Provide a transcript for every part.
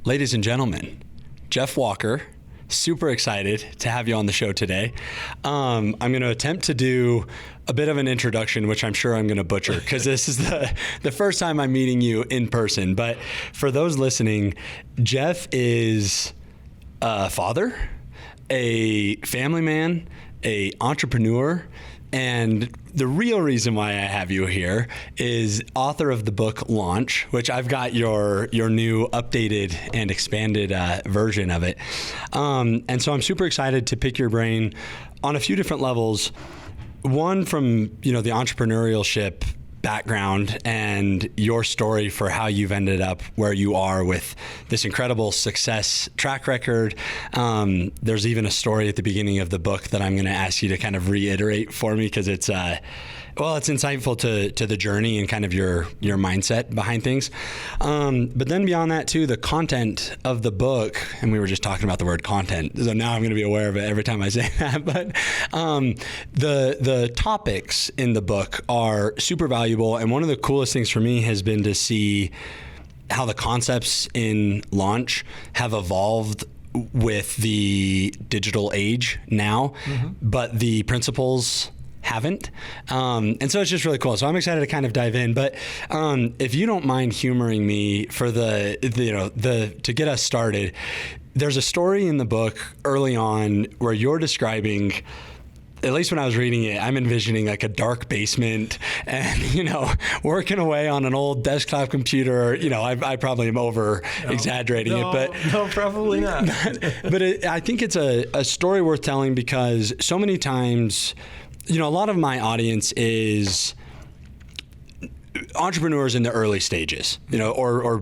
Ladies and gentlemen, Jeff Walker, super excited to have you on the show today. I'm going to attempt to do a bit of an introduction, which I'm sure I'm going to butcher because this is the first time I'm meeting you in person. But for those listening, Jeff is a father, a family man, a entrepreneur, and the real reason why I have you here is author of the book Launch, which I've got your new updated and expanded version of it. And so I'm super excited to pick your brain on a few different levels. One from, the entrepreneurship background and your story for how you've ended up where you are with this incredible success track record. There's even a story at the beginning of the book that I'm going to ask you to kind of reiterate for me because it's insightful to the journey and kind of your mindset behind things. But then beyond that too, the content of the book, and we were just talking about the word content, so now I'm going to be aware of it every time I say that, but the topics in the book are super valuable. And one of the coolest things for me has been to see how the concepts in Launch have evolved with the digital age now, but the principles haven't. And so it's just really cool. So I'm excited to kind of dive in, but if you don't mind humoring me for to get us started, there's a story in the book early on where you're describing, at least when I was reading it, I'm envisioning like a dark basement and, working away on an old desktop computer. I probably am over exaggerating it, but no, probably not. but I think it's a story worth telling because so many times, a lot of my audience is entrepreneurs in the early stages, or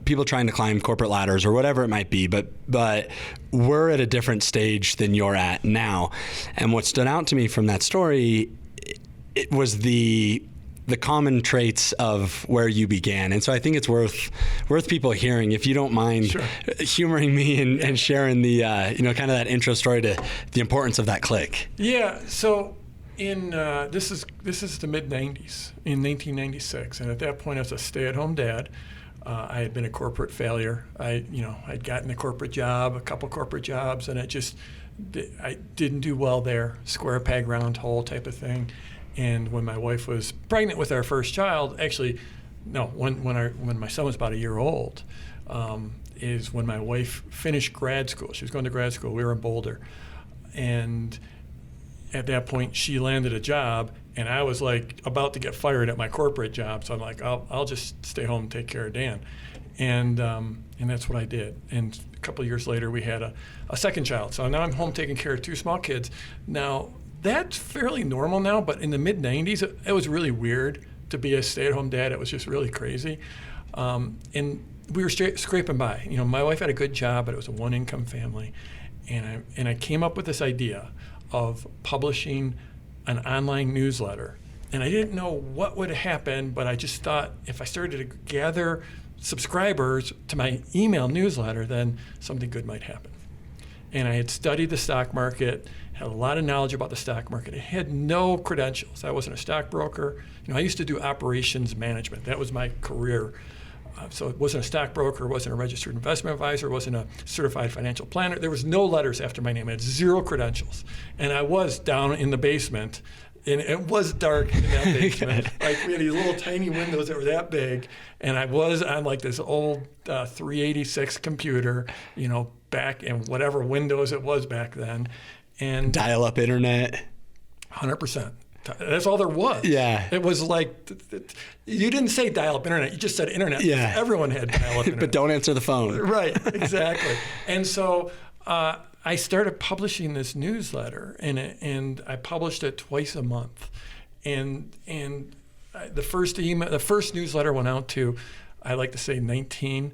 people trying to climb corporate ladders or whatever it might be, but we're at a different stage than you're at now. And what stood out to me from that story, it was the common traits of where you began. And so I think it's worth people hearing, if you don't mind. Sure. Humoring me and sharing the, kind of that intro story to the importance of that click. Yeah. So in, this is the mid 90s, in 1996. And at that point I was a stay-at-home dad. I had been a corporate failure. I'd gotten a corporate job, a couple corporate jobs, and I didn't do well there. Square peg, round hole type of thing. And when my wife was pregnant with our first child, when my son was about a year old, is when my wife finished grad school. She was going to grad school. We were in Boulder. And at that point, she landed a job, and I was like about to get fired at my corporate job. So I'm like, I'll just stay home and take care of Dan. And that's what I did. And a couple of years later, we had a second child. So now I'm home taking care of two small kids. Now, that's fairly normal now, but in the mid-90s, it was really weird to be a stay-at-home dad. It was just really crazy. And we were scraping by. My wife had a good job, but it was a one-income family. And I came up with this idea of publishing an online newsletter. And I didn't know what would happen, but I just thought if I started to gather subscribers to my email newsletter, then something good might happen. And I had studied the stock market, had a lot of knowledge about the stock market. I had no credentials. I wasn't a stockbroker. I used to do operations management. That was my career. So it wasn't a stockbroker, wasn't a registered investment advisor, wasn't a certified financial planner. There was no letters after my name. I had zero credentials. And I was down in the basement, and it was dark in that basement. Like we had these little tiny windows that were that big, and I was on like this old 386 computer, back in whatever Windows it was back then. And dial-up internet. 100%. That's all there was. Yeah. It was like, you didn't say dial-up internet, you just said internet. Yeah. Everyone had dial-up internet. But don't answer the phone. Right, exactly. And so I started publishing this newsletter, and I published it twice a month. And the first newsletter went out to, I like to say 19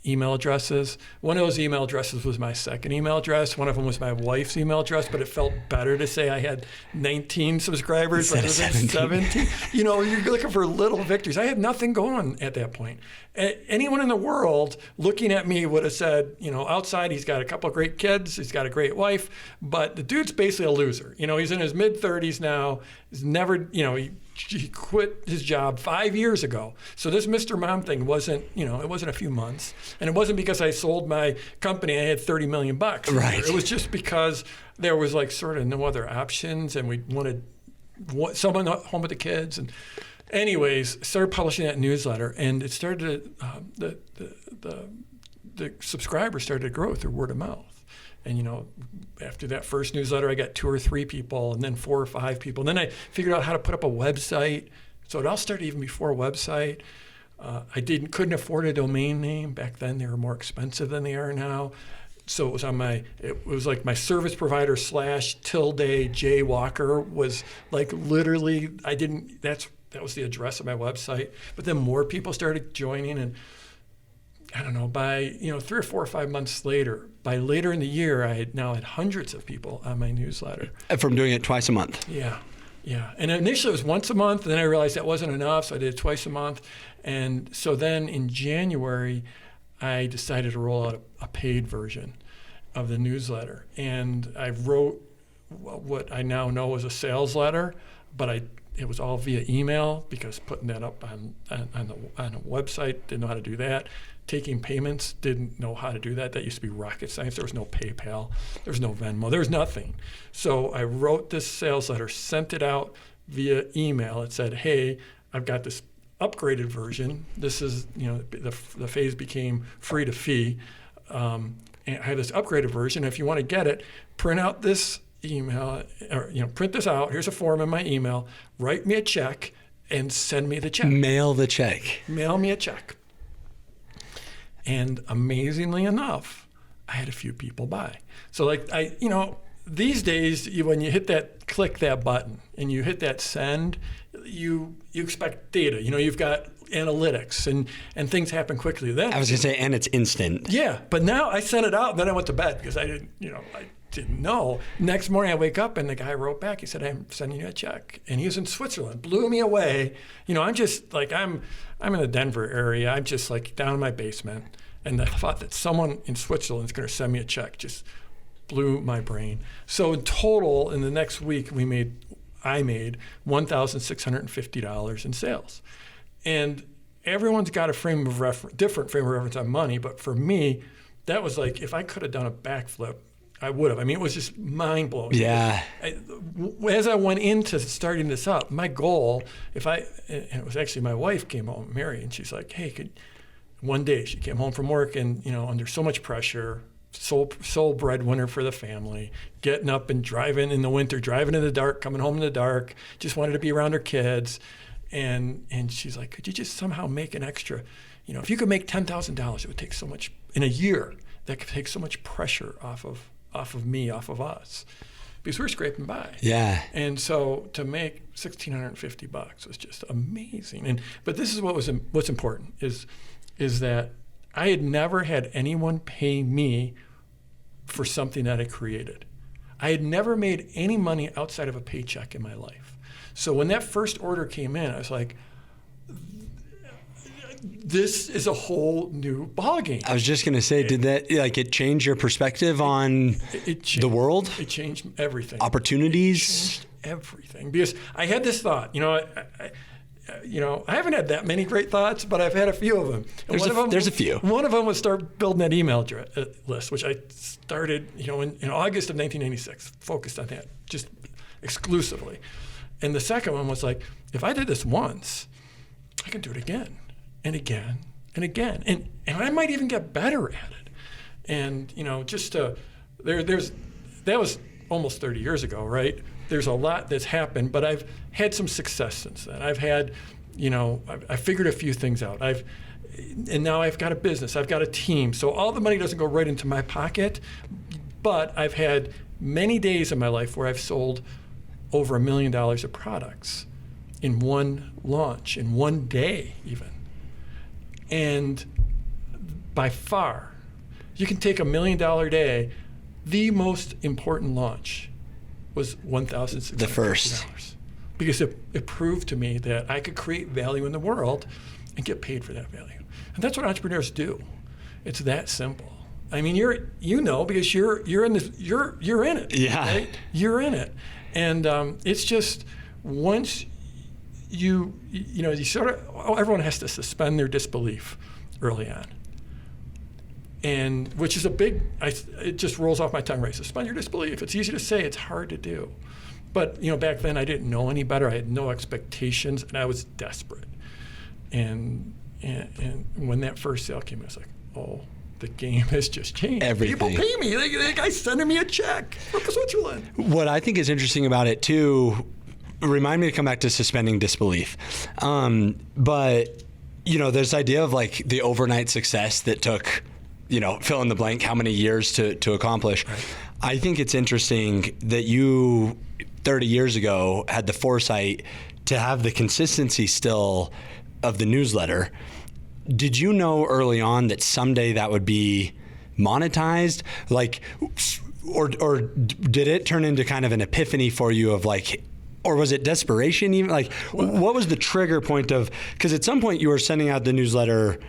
email addresses. One of those email addresses was my second email address. One of them was my wife's email address, but it felt better to say I had 19 subscribers rather than 17. You're looking for little victories. I had nothing going at that point. Anyone in the world looking at me would have said, outside he's got a couple of great kids, he's got a great wife, but the dude's basically a loser. He's in his mid-30s now. He's never, he he quit his job 5 years ago. So this Mr. Mom thing wasn't, it wasn't a few months. And it wasn't because I sold my company, I had $30 million. Right. It was just because there was like sort of no other options, and we wanted someone home with the kids. And anyways, started publishing that newsletter, and it started the subscribers started to grow through word of mouth. And, after that first newsletter, I got 2 or 3 people, and then 4 or 5 people. And then I figured out how to put up a website. So it all started even before a website. I couldn't afford a domain name. Back then, they were more expensive than they are now. So it was it was like my service provider / /J Walker was like literally, that was the address of my website. But then more people started joining, and I don't know, by 3 or 4 or 5 months later, by later in the year, I had hundreds of people on my newsletter. From doing it twice a month. Yeah. And initially it was once a month, and then I realized that wasn't enough, so I did it twice a month. And so then in January, I decided to roll out a paid version of the newsletter. And I wrote what I now know is a sales letter, but it was all via email, because putting that up on a website, didn't know how to do that. Taking payments, didn't know how to do that. That used to be rocket science. There was no PayPal. There was no Venmo. There was nothing. So I wrote this sales letter, sent it out via email. It said, hey, I've got this upgraded version. This is, the phase became free to fee. And I have this upgraded version. If you want to get it, print out this email, or print this out. Here's a form in my email. Write me a check and send me the check. Mail the check. Mail me a check. And amazingly enough, I had a few people buy. So these days, when you click that button and you hit that send, you expect data. You've got analytics and things happen quickly. Then I was going to say, and it's instant. Yeah, but now I sent it out, and then I went to bed because I didn't know. Next morning I wake up, and the guy wrote back. He said, I'm sending you a check. And he was in Switzerland. Blew me away. I'm just like, I'm in the Denver area. I'm just like down in my basement. And the thought that someone in Switzerland is going to send me a check just blew my brain. So in total, in the next week, I made $1,650 in sales. And everyone's got a different frame of reference on money. But for me, that was like, if I could have done a backflip, I would have. I mean, it was just mind blowing. Yeah. As I went into starting this up, my goal, and it was actually my wife came home, Mary, and she's like, hey, one day she came home from work, and under so much pressure, sole breadwinner for the family, getting up and driving in the winter, driving in the dark, coming home in the dark, just wanted to be around her kids, and she's like, could you just somehow make an extra, if you could make $10,000, it would take so much in a year. That could take so much pressure off of me, off of us, because we're scraping by. Yeah. And so to make $1,650 was just amazing. But this is what's important is that I had never had anyone pay me for something that I created. I had never made any money outside of a paycheck in my life. So when that first order came in, I was like, this is a whole new ballgame. I was just going to say, did that, it change your perspective on the world? It changed everything. Opportunities? It changed everything. Because I had this thought, I haven't had that many great thoughts, but I've had a few of them. There's a few. One of them was start building that email list, which I started, in August of 1996, focused on that, just exclusively. And the second one was like, if I did this once, I can do it again and again and again. And I might even get better at it. And, that was almost 30 years ago, right? There's a lot that's happened, but I've had some success since then. I've had, I figured a few things out. And now I've got a business. I've got a team. So all the money doesn't go right into my pocket, but I've had many days in my life where I've sold over $1 million of products in one launch, in one day even. And by far, you can take $1 million day, the most important launch was $1,650. The first. Because it proved to me that I could create value in the world and get paid for that value. And that's what entrepreneurs do. It's that simple. I mean, because you're in this, you're in it. Yeah. Right? You're in it. And it's just once you sort of, everyone has to suspend their disbelief early on. And which is it just rolls off my tongue, right? Suspend your disbelief. It's easy to say, it's hard to do. But, back then I didn't know any better. I had no expectations, and I was desperate. And when that first sale came, I was like, oh, the game has just changed. Everything. People pay me. The guy's sending me a check from Switzerland. What I think is interesting about it, too, remind me to come back to suspending disbelief. But, there's this idea of like the overnight success that took, fill in the blank, how many years to accomplish. Right. I think it's interesting that you 30 years ago had the foresight to have the consistency still of the newsletter. Did you know early on that someday that would be monetized? Like, or did it turn into kind of an epiphany for you of like, or was it desperation even? Like, what was the trigger point of, because at some point you were sending out the newsletter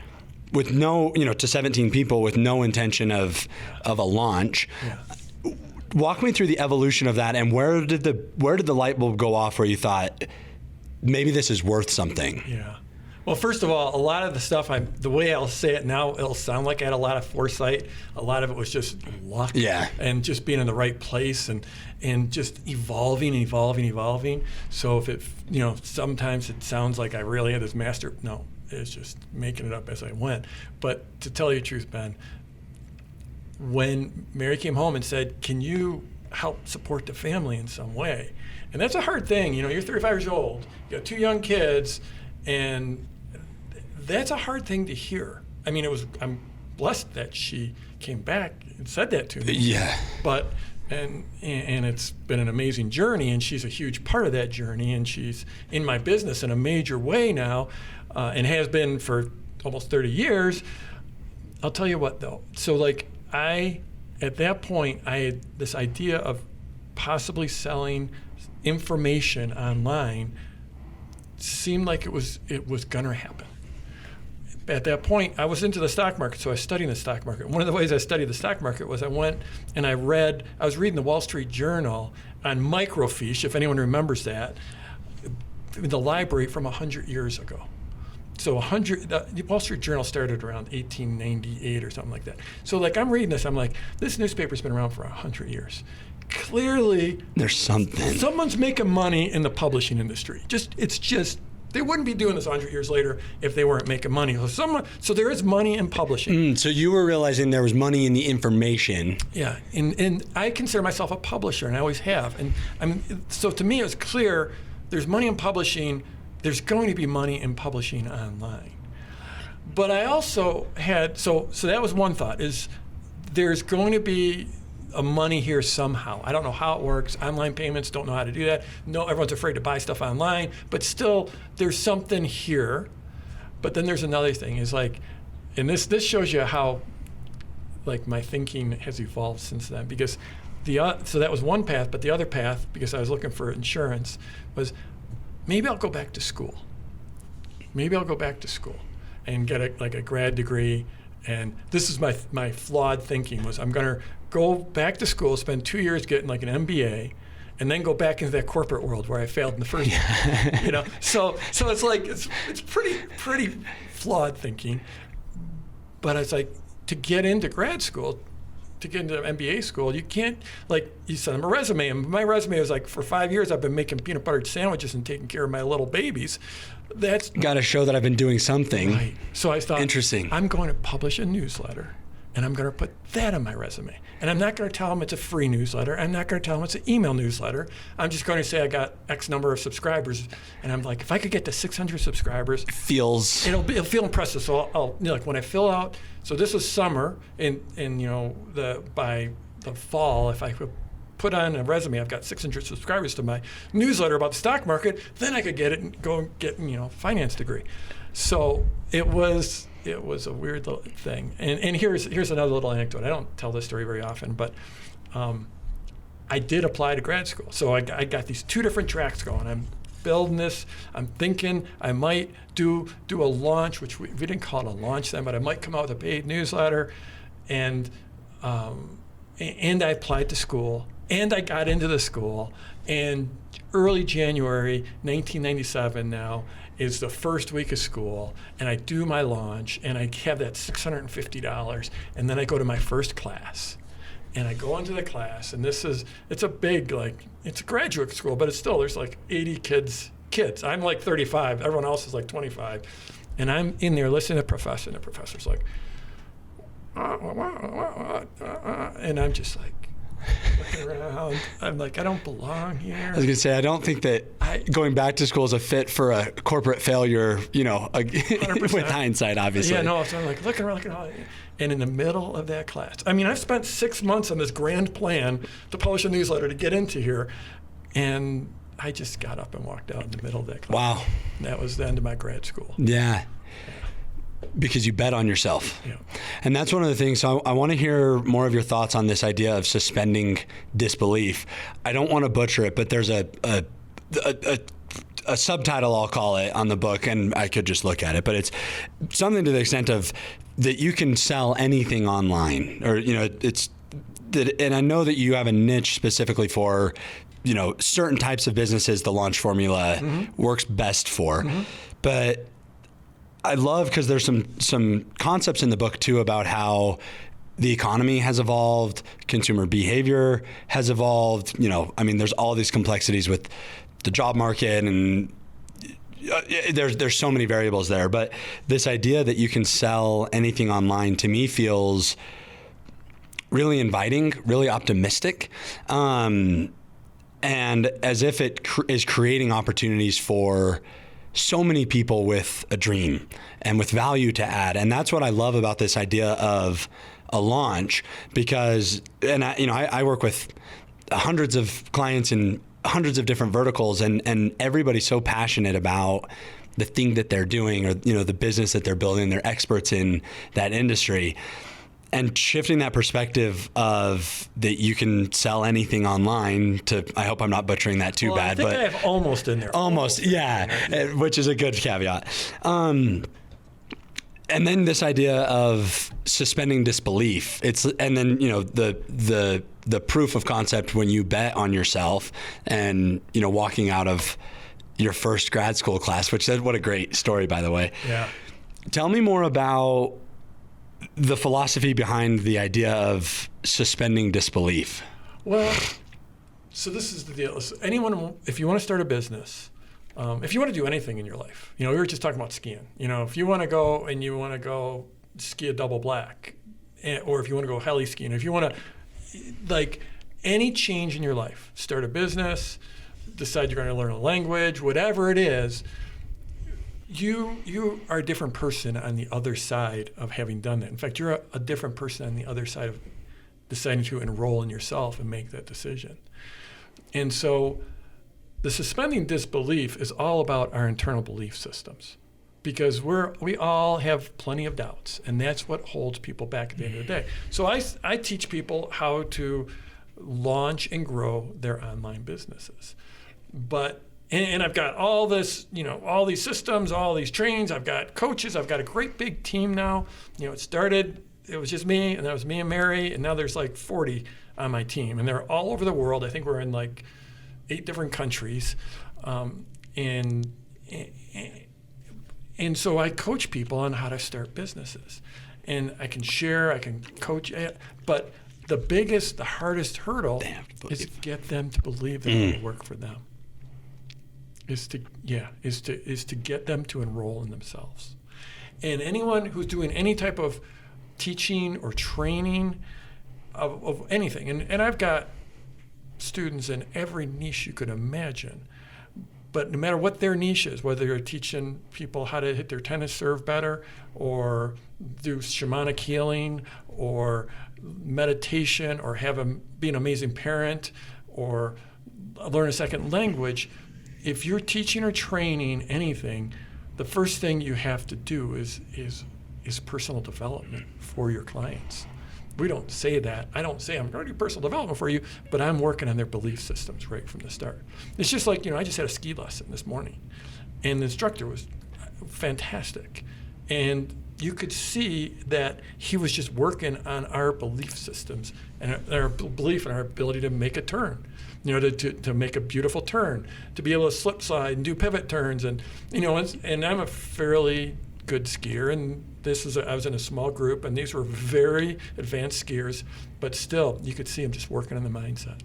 with no, to 17 people with no intention of a launch. Yeah. Walk me through the evolution of that, and where did the light bulb go off where you thought maybe this is worth something? Yeah. Well, first of all, a lot of the stuff, the way I'll say it now, it'll sound like I had a lot of foresight. A lot of it was just luck, and just being in the right place and just evolving. So if it, sometimes it sounds like I really had this master. No, it's just making it up as I went. But to tell you the truth, Ben, when Mary came home and said, can you help support the family in some way? And that's a hard thing. You're 35 years old, you got 2 young kids, and that's a hard thing to hear. I mean, I'm blessed that she came back and said that to me. Yeah. But, and it's been an amazing journey, and she's a huge part of that journey, and she's in my business in a major way now, and has been for almost 30 years. I'll tell you what, though. So, at that point, I had this idea of possibly selling information online. Seemed like it was gonna happen. At that point, I was into the stock market, so I was studying the stock market. One of the ways I studied the stock market was I went and I was reading the Wall Street Journal on microfiche, if anyone remembers that, in the library from 100 years ago. So the Wall Street Journal started around 1898 or something like that. So I'm reading this, I'm like, this newspaper's been around for 100 years. Clearly, there's something. Someone's making money in the publishing industry. They wouldn't be doing this 100 years later if they weren't making money. So there is money in publishing. So you were realizing there was money in the information. Yeah, and I consider myself a publisher, and I always have. And so to me, it was clear there's money in publishing. There's going to be money in publishing online. But I also had, so that was one thought, is there's going to be a money here somehow. I don't know how it works. Online payments, don't know how to do that. No, everyone's afraid to buy stuff online, but still there's something here. But then there's another thing, is and this shows you how my thinking has evolved since then, because so that was one path, but the other path, because I was looking for insurance, was maybe I'll go back to school. Maybe I'll go back to school and get a grad degree. And this is my flawed thinking, was I'm going to go back to school, spend 2 years getting an MBA, and then go back into that corporate world where I failed in the first year. So it's pretty flawed thinking. But it's to get into grad school, to get into MBA school, you can't, you send them a resume. And my resume was for 5 years, I've been making peanut buttered sandwiches and taking care of my little babies. That's got to show that I've been doing something. Right. So I thought, interesting. I'm going to publish a newsletter, and I'm going to put that on my resume. And I'm not going to tell them it's a free newsletter. I'm not going to tell them it's an email newsletter. I'm just going to say I got X number of subscribers. And I'm if I could get to 600 subscribers, it'll feel impressive. So I'll when I fill out, so this is summer, and by the fall, if I could put on a resume, I've got 600 subscribers to my newsletter about the stock market, then I could get it and go and get finance degree. So it was a weird little thing. And here's another little anecdote. I don't tell this story very often, but I did apply to grad school. So I got these 2 different tracks going. I'm building this. I'm thinking I might do a launch, which we didn't call it a launch then, but I might come out with a paid newsletter. And I applied to school, and I got into the school, and early January 1997 now is the first week of school, and I do my launch, and I have that $650, and then I go to my first class. And I go into the class, and it's a big, it's a graduate school, but it's still, there's like 80 kids. I'm like 35, everyone else is like 25. And I'm in there listening to the professor, and the professor's like, and I'm just like, looking around. I'm like, I don't belong here. I was going to say, I don't think that going back to school is a fit for a corporate failure, with hindsight, obviously. Yeah, no, so I'm like looking around. And in the middle of that class, I mean, I've spent 6 months on this grand plan to publish a newsletter to get into here. And I just got up and walked out in the middle of that class. Wow. And that was the end of my grad school. Yeah. Because you bet on yourself. Yeah. And that's one of the things. So I want to hear more of your thoughts on this idea of suspending disbelief. I don't want to butcher it, but there's a subtitle, I'll call it, on the book, and I could just look at it, but it's something to the extent of that you can sell anything online, or, it's that, and I know that you have a niche specifically for, certain types of businesses the launch formula works best for, but I love, because there's some concepts in the book too about how the economy has evolved, consumer behavior has evolved. There's all these complexities with the job market, and there's so many variables there. But this idea that you can sell anything online, to me, feels really inviting, really optimistic, and as if it is creating opportunities for so many people with a dream and with value to add. And that's what I love about this idea of a launch, because, and I work with hundreds of clients in hundreds of different verticals, and everybody's so passionate about the thing that they're doing, or, the business that they're building. They're experts in that industry. And shifting that perspective of that you can sell anything online to, I hope I'm not butchering that too bad, but I have almost in there. Almost, yeah, which is a good caveat. And then this idea of suspending disbelief. And then the proof of concept when you bet on yourself, and walking out of your first grad school class, which what a great story, by the way. Yeah. Tell me more about the philosophy behind the idea of suspending disbelief. Well, so this is the deal. So anyone, if you want to start a business, if you want to do anything in your life, we were just talking about skiing. If you want to go ski a double black, or if you want to go heli skiing, if you want to, any change in your life, start a business, decide you're going to learn a language, whatever it is, you are a different person on the other side of having done that. In fact, you're a different person on the other side of deciding to enroll in yourself and make that decision. And so the suspending disbelief is all about our internal belief systems, because we all have plenty of doubts, and that's what holds people back at the end of the day. So I teach people how to launch and grow their online businesses. And I've got all this, all these systems, all these trainings. I've got coaches. I've got a great big team now. It was just me, and that was me and Mary, and now there's 40 on my team, and they're all over the world. I think we're in 8 different countries, and so I coach people on how to start businesses, and I can share, I can coach, but the hardest hurdle is to get them to believe that it will work for them. Is to get them to enroll in themselves. And anyone who's doing any type of teaching or training of anything, and I've got students in every niche you could imagine, but no matter what their niche is, whether you're teaching people how to hit their tennis serve better, or do shamanic healing, or meditation, or be an amazing parent, or learn a second language, if you're teaching or training anything, the first thing you have to do is personal development for your clients. We don't say that. I don't say I'm going to do personal development for you, but I'm working on their belief systems right from the start. It's just like, I just had a ski lesson this morning, and the instructor was fantastic. And you could see that he was just working on our belief systems and our belief in our ability to make a turn, to make a beautiful turn, to be able to slip slide and do pivot turns. And, and I'm a fairly good skier, and I was in a small group, and these were very advanced skiers, but still, you could see him just working on the mindset.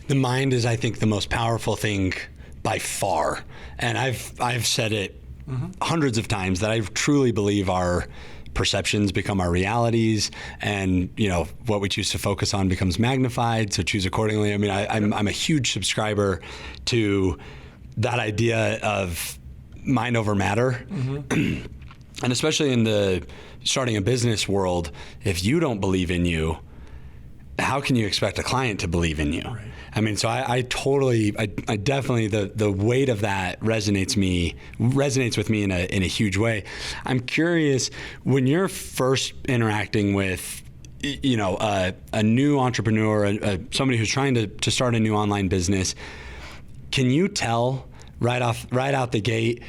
The mind is, I think, the most powerful thing by far. And I've said it hundreds of times that I truly believe our perceptions become our realities, and what we choose to focus on becomes magnified. So choose accordingly. I mean, I'm a huge subscriber to that idea of mind over matter, and especially in the starting a business world, if you don't believe in you, how can you expect a client to believe in you? Right. I mean, so I definitely, the weight of that resonates with me in a huge way. I'm curious, when you're first interacting with, a new entrepreneur, somebody who's trying to start a new online business, can you tell right out the gate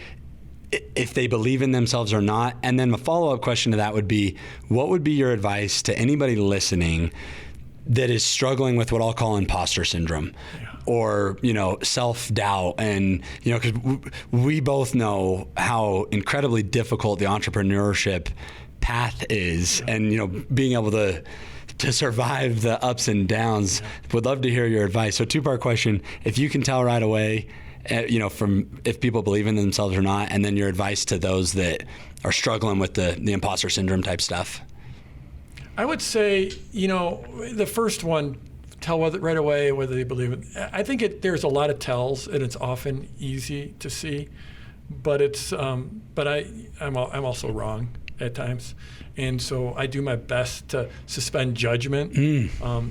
if they believe in themselves or not? And then a follow-up question to that would be, what would be your advice to anybody listening that is struggling with what I'll call imposter syndrome, or, self-doubt? And, because we both know how incredibly difficult the entrepreneurship path is, and, being able to survive the ups and downs. Would love to hear your advice. So 2-part question: if you can tell right away, from if people believe in themselves or not, and then your advice to those that are struggling with the imposter syndrome type stuff. I would say, the first one, tell right away whether they believe it. I think there's a lot of tells, and it's often easy to see, but I'm also wrong at times, and so I do my best to suspend judgment.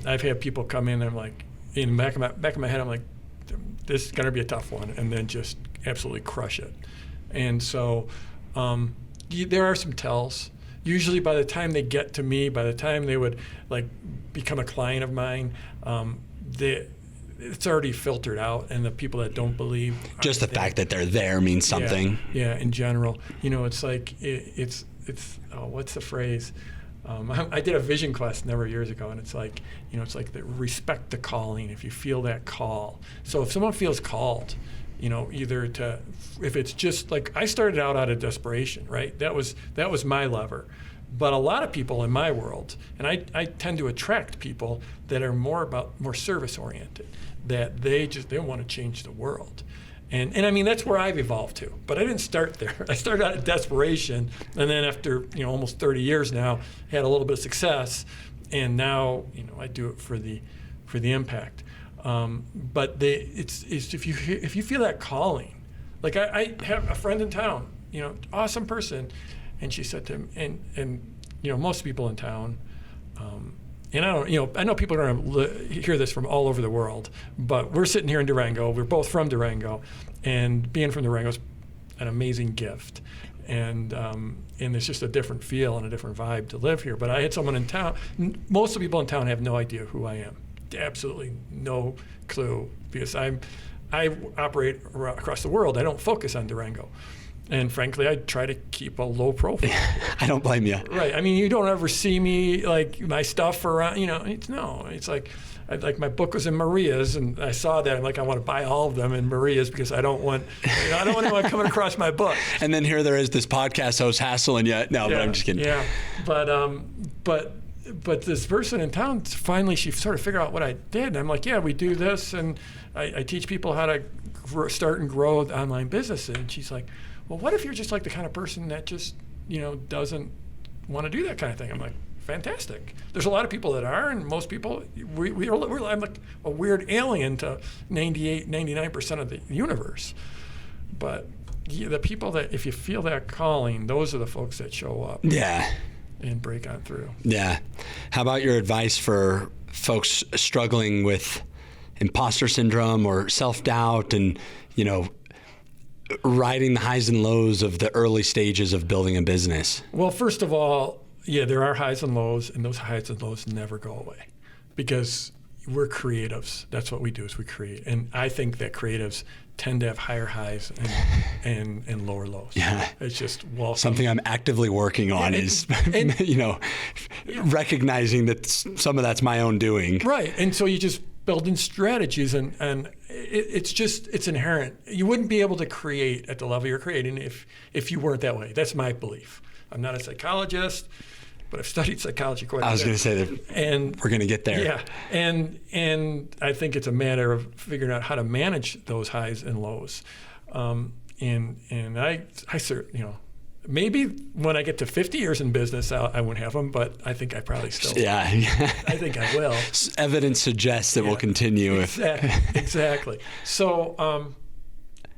I've had people come in, and I'm like, in the back of my head, I'm like, this is going to be a tough one, and then just absolutely crush it. And so there are some tells. Usually by the time they get to me, by the time they would become a client of mine, it's already filtered out, and the people that don't believe, just the fact that they're there means something. Yeah, in general, it's like what's the phrase? I did a vision class a number of years ago, and it's like, it's like respect the calling. If you feel that call, so if someone feels called, either if it's just like, I started out of desperation, right? That was my lever. But a lot of people in my world, and I tend to attract people that are more service oriented, that they want to change the world. And I mean, that's where I've evolved to. But I didn't start there. I started out of desperation, and then after almost 30 years now, had a little bit of success, and now I do it for the impact. But it's if you feel that calling, like I have a friend in town, awesome person, and she said to him, and most people in town, and I know people are going to hear this from all over the world, but we're sitting here in Durango. We're both from Durango, and being from Durango is an amazing gift, and it's just a different feel and a different vibe to live here. But I had someone in town. Most of the people in town have no idea who I am. Absolutely no clue, because I operate across the world. I don't focus on Durango, and frankly, I try to keep a low profile. I don't blame you. Right. I mean, you don't ever see me my stuff around. It's like my book was in Maria's, and I saw that. I'm like, I want to buy all of them in Maria's because I don't want anyone coming across my book. And then here there is this podcast host hassling you. No, but I'm just kidding. Yeah, but this person in town, finally, she sort of figured out what I did. And I'm like, yeah, we do this, and I teach people how to start and grow online businesses. And she's like, well, what if you're just like the kind of person that just, doesn't want to do that kind of thing? I'm like, fantastic. There's a lot of people that are, and most people, I'm like a weird alien to 99% of the universe. But the people that, if you feel that calling, those are the folks that show up. Yeah. And break on through. Yeah. How about your advice for folks struggling with imposter syndrome or self-doubt, and, riding the highs and lows of the early stages of building a business? Well, first of all, there are highs and lows, and those highs and lows never go away, because we're creatives. That's what we do, is we create. And I think that creatives tend to have higher highs and lower lows. Yeah. It's just something I'm actively working on is, recognizing that some of that's my own doing. Right. And so you just build in strategies and it's inherent. You wouldn't be able to create at the level you're creating if you weren't that way. That's my belief. I'm not a psychologist, but I've studied psychology quite a bit. I was going to say that, and we're going to get there. Yeah, and I think it's a matter of figuring out how to manage those highs and lows. And I maybe when I get to 50 years in business, I won't have them, but I think I probably still. Yeah, I think I will. Evidence suggests that we'll continue. Exactly. So.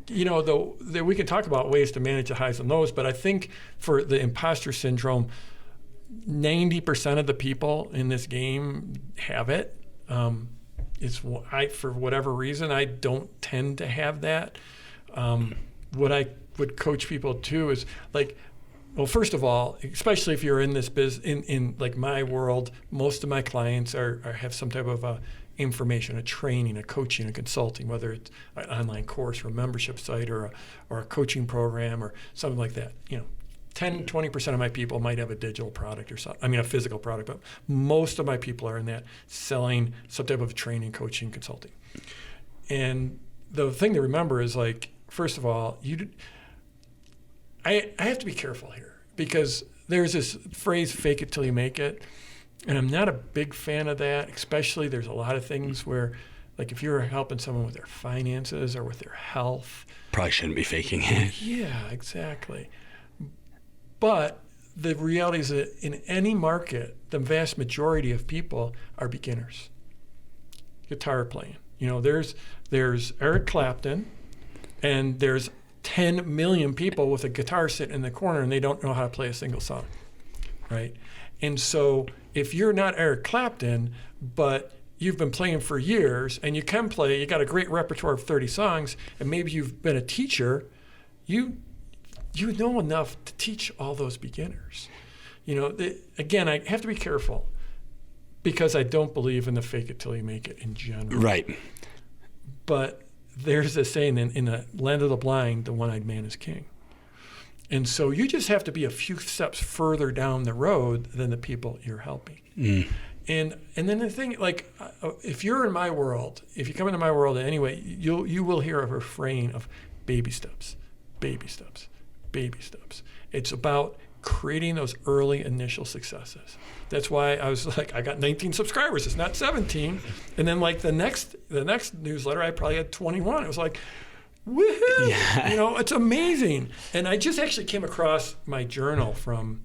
We can talk about ways to manage the highs and lows, but I think for the imposter syndrome, 90% of the people in this game have it. For whatever reason, I don't tend to have that. What I would coach people to is first of all, especially if you're in this business, in like my world, most of my clients have some type of information, a training, a coaching, a consulting, whether it's an online course or a membership site or a coaching program or something like that. 10, 20% of my people might have a digital product or something. I mean, a physical product, but most of my people are in that selling some type of training, coaching, consulting. And the thing to remember is first of all, I have to be careful here because there's this phrase, fake it till you make it. And I'm not a big fan of that, especially there's a lot of things where, if you're helping someone with their finances or with their health. Probably shouldn't be faking it. Yeah, exactly. But the reality is that in any market, the vast majority of people are beginners. Guitar playing. There's Eric Clapton, and there's 10 million people with a guitar sitting in the corner, and they don't know how to play a single song, right? And so if you're not Eric Clapton, but you've been playing for years and you can play, you got a great repertoire of 30 songs, and maybe you've been a teacher, you know enough to teach all those beginners. Again, I have to be careful because I don't believe in the fake it till you make it in general. Right. But there's a saying in the land of the blind, the one-eyed man is king. And so you just have to be a few steps further down the road than the people you're helping. Mm. And then the thing, if you're in my world, if you come into my world in any way, you will hear a refrain of baby steps, baby steps, baby steps. It's about creating those early initial successes. That's why I was I got 19 subscribers. It's not 17. And then the next newsletter, I probably had 21. It was woohoo! Yeah. It's amazing. And I just actually came across my journal from,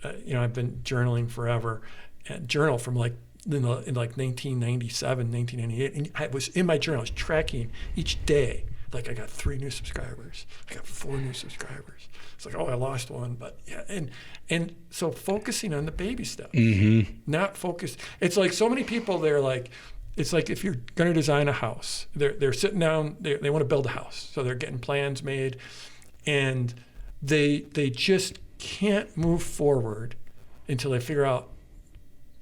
I've been journaling forever, and journal from in 1997, 1998. And I was in my journal, I was tracking each day. I got 3 new subscribers. I got 4 new subscribers. It's I lost one, but yeah. And so focusing on the baby steps, not focus. It's so many people, it's if you're going to design a house, they're sitting down, they want to build a house. So they're getting plans made, and they just can't move forward until they figure out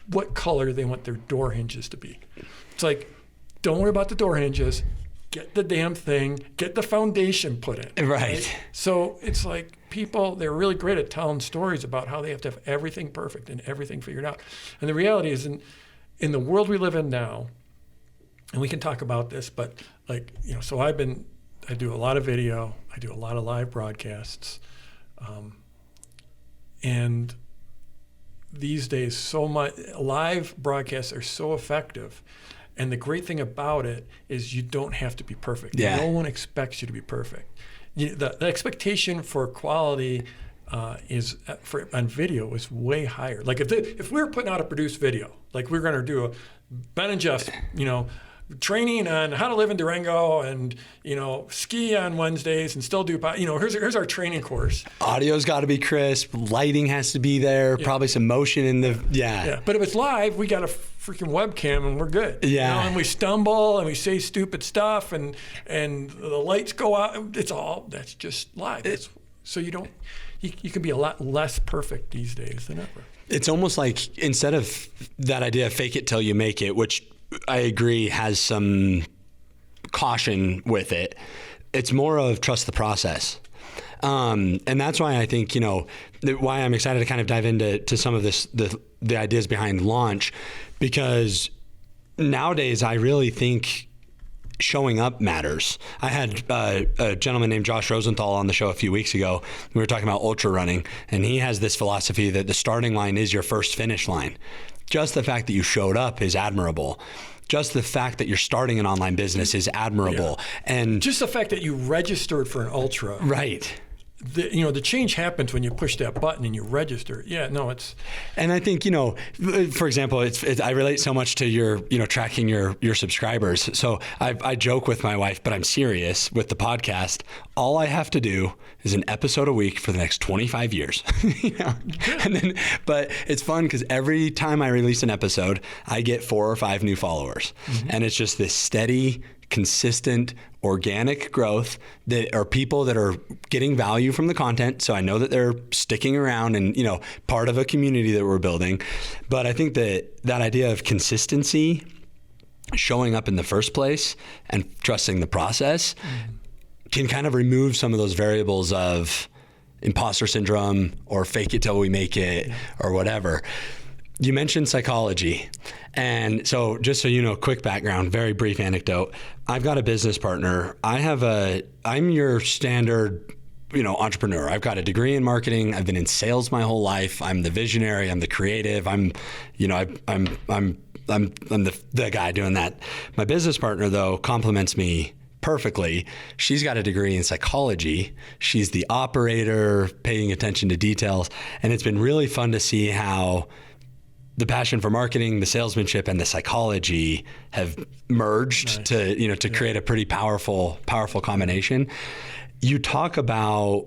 what color they want their door hinges to be. It's don't worry about the door hinges. Get the damn thing, get the foundation put in. Right. So it's people, they're really great at telling stories about how they have to have everything perfect and everything figured out. And the reality is in the world we live in now, and we can talk about this, but so I do a lot of video, I do a lot of live broadcasts, and these days so much live broadcasts are so effective. And the great thing about it is you don't have to be perfect. Yeah. No one expects you to be perfect. The expectation for quality on video is way higher. If we were putting out a produced video, we're going to do a Ben and Jeff's, training on how to live in Durango and, ski on Wednesdays and still do, here's our training course. Audio's got to be crisp. Lighting has to be there. Yeah. Probably some motion in the, Yeah. But if it's live, we got a freaking webcam and we're good. Yeah. And we stumble and we say stupid stuff and the lights go out. That's just live. So you can be a lot less perfect these days than ever. It's almost instead of that idea of fake it till you make it, which I agree has some caution with it. It's more of trust the process. And that's why I think, why I'm excited to kind of dive into some of the ideas behind launch, because nowadays I really think showing up matters. I had a gentleman named Josh Rosenthal on the show a few weeks ago. We were talking about ultra running, and he has this philosophy that the starting line is your first finish line. Just the fact that you showed up is admirable. Just the fact that you're starting an online business is admirable. Yeah. And just the fact that you registered for an ultra. Right. The change happens when you push that button and you register. Yeah, no, it's. And I think, for example, I relate so much to your, tracking your subscribers. So I joke with my wife, but I'm serious with the podcast. All I have to do is an episode a week for the next 25 years. But it's fun because every time I release an episode, I get 4 or 5 new followers. Mm-hmm. And it's just this steady, consistent, organic growth that are people that are getting value from the content. So I know that they're sticking around and, part of a community that we're building. But I think that idea of consistency, showing up in the first place and trusting the process can kind of remove some of those variables of imposter syndrome or fake it till we make it or whatever. You mentioned psychology. And so just so you know, quick background, very brief anecdote. I've got a business partner. I'm your standard, entrepreneur. I've got a degree in marketing. I've been in sales my whole life. I'm the visionary. I'm the creative. I'm the guy doing that. My business partner, though, compliments me perfectly. She's got a degree in psychology. She's the operator, paying attention to details. And it's been really fun to see how the passion for marketing, the salesmanship, and the psychology have merged to create a pretty powerful combination. You talk about,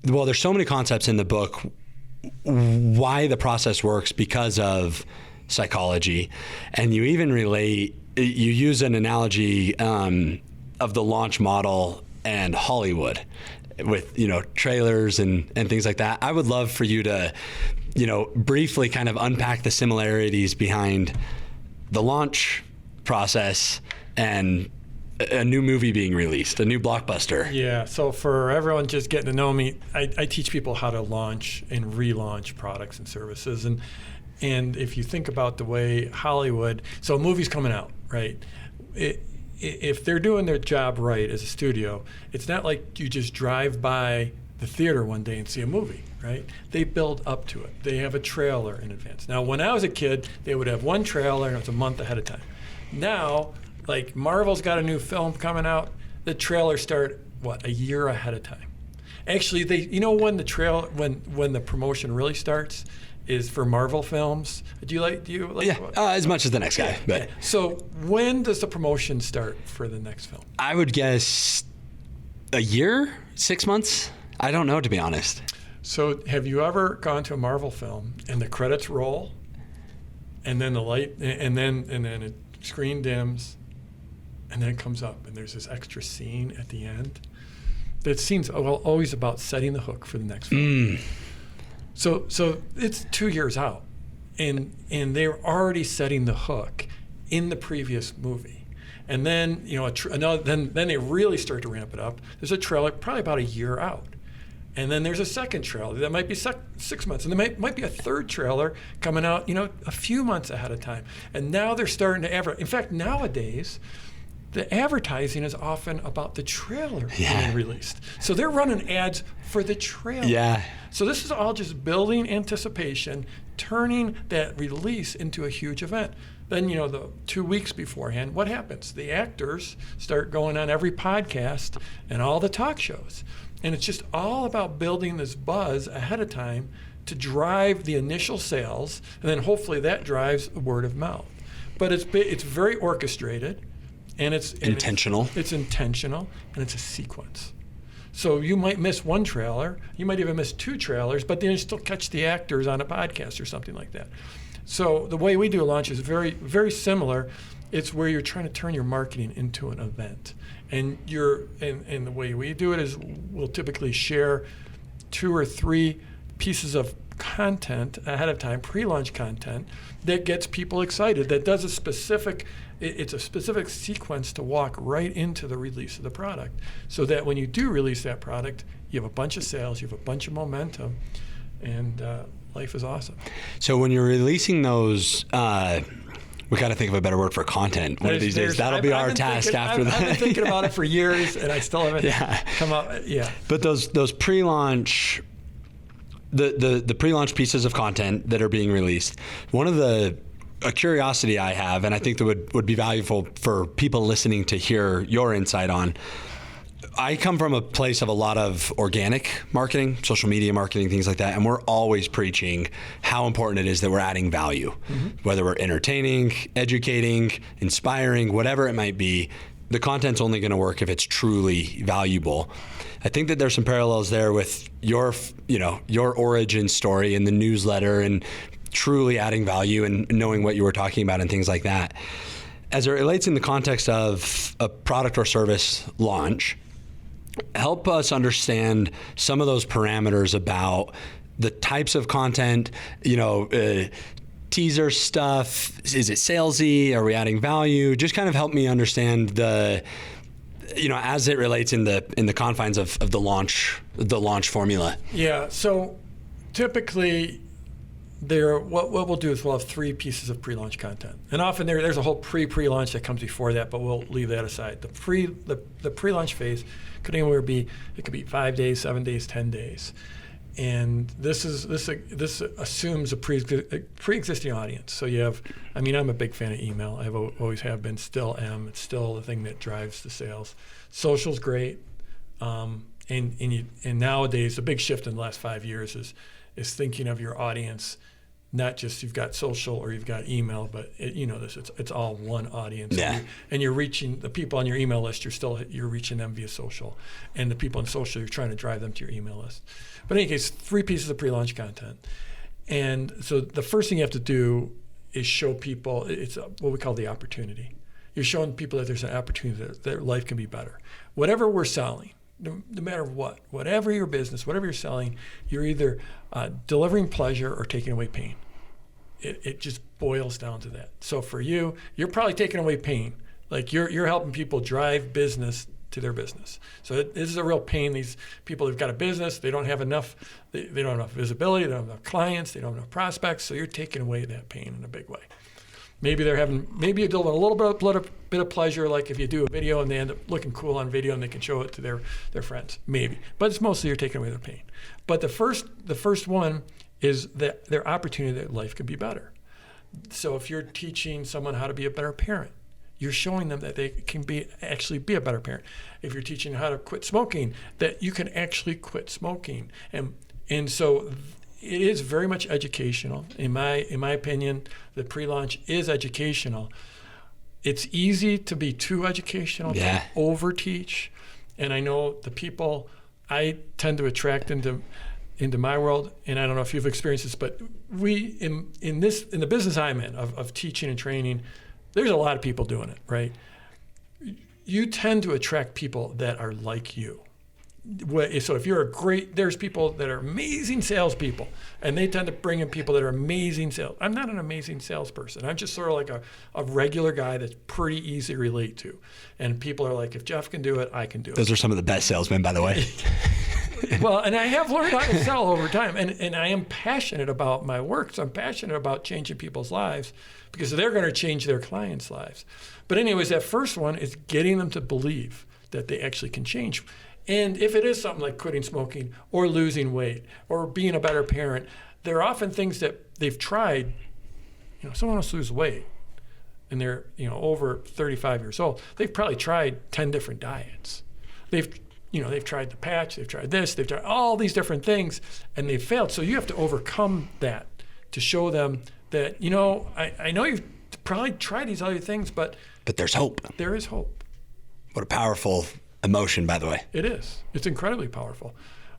there's so many concepts in the book, why the process works because of psychology. And you even you use an analogy of the launch model and Hollywood with, trailers and things like that. I would love for you to briefly kind of unpack the similarities behind the launch process and a new movie being released, a new blockbuster. Yeah, so for everyone just getting to know me, I teach people how to launch and relaunch products and services. And if you think about the way Hollywood, so a movie's coming out, right? If they're doing their job right as a studio, it's not like you just drive by the theater one day and see a movie, right? They build up to it. They have a trailer in advance. Now, when I was a kid, they would have one trailer and it was a month ahead of time. Now, like Marvel's got a new film coming out, the trailers start, a year ahead of time. Actually, when the promotion really starts is for Marvel films. Do you like? Yeah, as much as the next guy. But. Yeah. So when does the promotion start for the next film? I would guess a year, 6 months. I don't know, to be honest. So have you ever gone to a Marvel film and the credits roll and then the light and then it screen dims and then it comes up and there's this extra scene at the end? That scene's always about setting the hook for the next film. So it's 2 years out and they're already setting the hook in the previous movie. And then, then they really start to ramp it up. There's a trailer probably about a year out. And then there's a second trailer that might be 6 months, and there might be a third trailer coming out, a few months ahead of time. And now they're starting to advertise. In fact, nowadays, the advertising is often about the trailer being released. So they're running ads for the trailer. Yeah. So this is all just building anticipation, turning that release into a huge event. Then, the 2 weeks beforehand, what happens? The actors start going on every podcast and all the talk shows. And it's just all about building this buzz ahead of time to drive the initial sales, and then hopefully that drives word of mouth. But it's very orchestrated, and it's intentional. It's intentional, and it's a sequence. So you might miss one trailer, you might even miss 2 trailers, but then you still catch the actors on a podcast or something like that. So the way we do a launch is very, very similar. It's where you're trying to turn your marketing into an event. And the way we do it is we'll typically share 2 or 3 pieces of content ahead of time, pre-launch content, that gets people excited, that does it's a specific sequence to walk right into the release of the product, so that when you do release that product, you have a bunch of sales, you have a bunch of momentum, and life is awesome. So when you're releasing those, we got to think of a better word for content. One of these days, that'll be our task after that. I've been thinking about it for years, and I still haven't come up. Yeah. But those pre-launch, the pre-launch pieces of content that are being released, one of a curiosity I have, and I think that would be valuable for people listening to hear your insight on. I come from a place of a lot of organic marketing, social media marketing, things like that, and we're always preaching how important it is that we're adding value, whether we're entertaining, educating, inspiring, whatever it might be. The content's only going to work if it's truly valuable. I think that there's some parallels there with your origin story in the newsletter and truly adding value and knowing what you were talking about and things like that. As it relates in the context of a product or service launch, help us understand some of those parameters about the types of content, teaser stuff. Is it salesy? Are we adding value? Just kind of help me understand as it relates in the confines of the launch formula. Yeah. So typically, what we'll do is we'll have 3 pieces of pre-launch content, and often there's a whole pre-launch that comes before that, but we'll leave that aside. The pre-launch phase could it could be 5 days, 7 days, 10 days, and this assumes a pre-existing audience. So you have, I'm a big fan of email. I've always have been, still am. It's still the thing that drives the sales. Social's great, and nowadays the big shift in the last 5 years is thinking of your audience, not just you've got social or you've got email, but it's all one audience. Yeah. And you're reaching the people on your email list. You're reaching them via social, and the people on social, you're trying to drive them to your email list. But in any case, 3 pieces of pre-launch content, and so the first thing you have to do is show people it's what we call the opportunity. You're showing people that there's an opportunity that their life can be better. Whatever we're selling, no matter whatever your business, whatever you're selling, you're either delivering pleasure or taking away pain. It just boils down to that. So for you, you're probably taking away pain. Like you're helping people drive business to their business. So this is a real pain. These people who've got a business, they don't have enough. They don't have enough visibility. They don't have enough clients. They don't have enough prospects. So you're taking away that pain in a big way. Maybe you're dealing with a little bit of pleasure, like if you do a video and they end up looking cool on video and they can show it to their friends, maybe. But it's mostly you're taking away their pain. But the first one is that their opportunity that life can be better. So if you're teaching someone how to be a better parent, you're showing them that they can actually be a better parent. If you're teaching how to quit smoking, that you can actually quit smoking. And so it is very much educational. In my opinion, the pre-launch is educational. It's easy to be too educational, to over-teach. And I know the people I tend to attract into my world, and I don't know if you've experienced this, but we in the business I'm in of teaching and training, there's a lot of people doing it, right? You tend to attract people that are like you. So if you're there's people that are amazing salespeople, and they tend to bring in people that are amazing sales. I'm not an amazing salesperson. I'm just sort of like a regular guy that's pretty easy to relate to. And people are like, if Jeff can do it, I can do it. Those are some of the best salesmen, by the way. Well, and I have learned how to sell over time, and I am passionate about my work. So I'm passionate about changing people's lives because they're going to change their clients' lives. But anyways, that first one is getting them to believe that they actually can change. And if it is something like quitting smoking or losing weight or being a better parent, there are often things that they've tried. Someone wants to lose weight and they're over 35 years old. They've probably tried 10 different diets. They've tried the patch, they've tried this, they've tried all these different things, and they've failed. So you have to overcome that to show them that, I know you've probably tried these other things, but there's hope. There is hope. What a powerful emotion, by the way. It is. It's incredibly powerful.